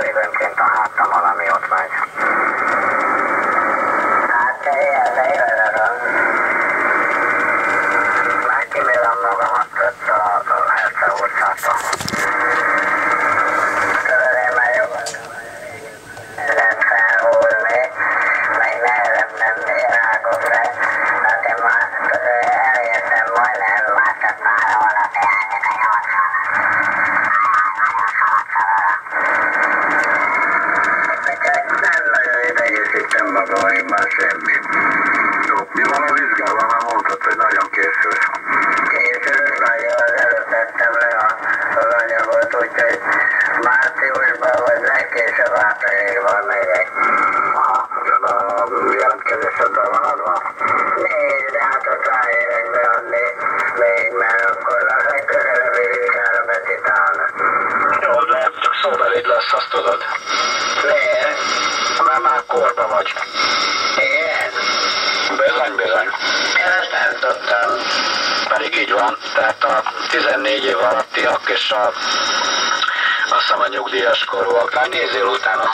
időnként hallottam valami ott megy. Hát de igazad. Megkímélem magamat ott a Herce utcától. Tudod, én már jobban nem felhúzni, meg nehezebb nem rágokra. Hát én már elértem majdnem, már csak pár hónap járnak a 80. Nem nagyon idegészítem magam, én már semmi. Jó, mi van a vizsgával? Már mondtad, hogy nagyon készülsz. Készülök nagyon, az előtt tettem le az anyagot, úgyhogy márciusban vagy legkésőbb áprilisban megyek. De a jelentkezésedben van adva? Nézd, de hát ott ráérek beadni még, mert akkor a legközelebbi vizsgára betitálnak. Jó, de csak szóbeléd lesz, azt tudod. Miért? Mert már korba vagy. Igen? Bizony. Én ezt nem tudtam. Pedig így van. Tehát a 14 év alattiak és azt hiszem a nyugdíjas korúaknál nézzél utána.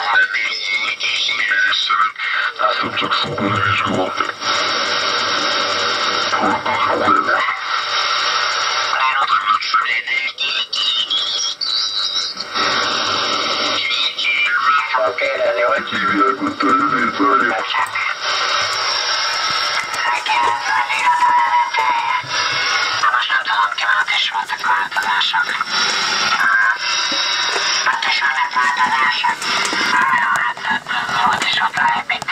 Látom, csak szóba ne vizsgálni. Fog kérdezni, hogy Hívják ott a jövőt, most nem tudom, ki vannak is voltak változások. Hát is vannak változások. Hát volt is ott leépíteni.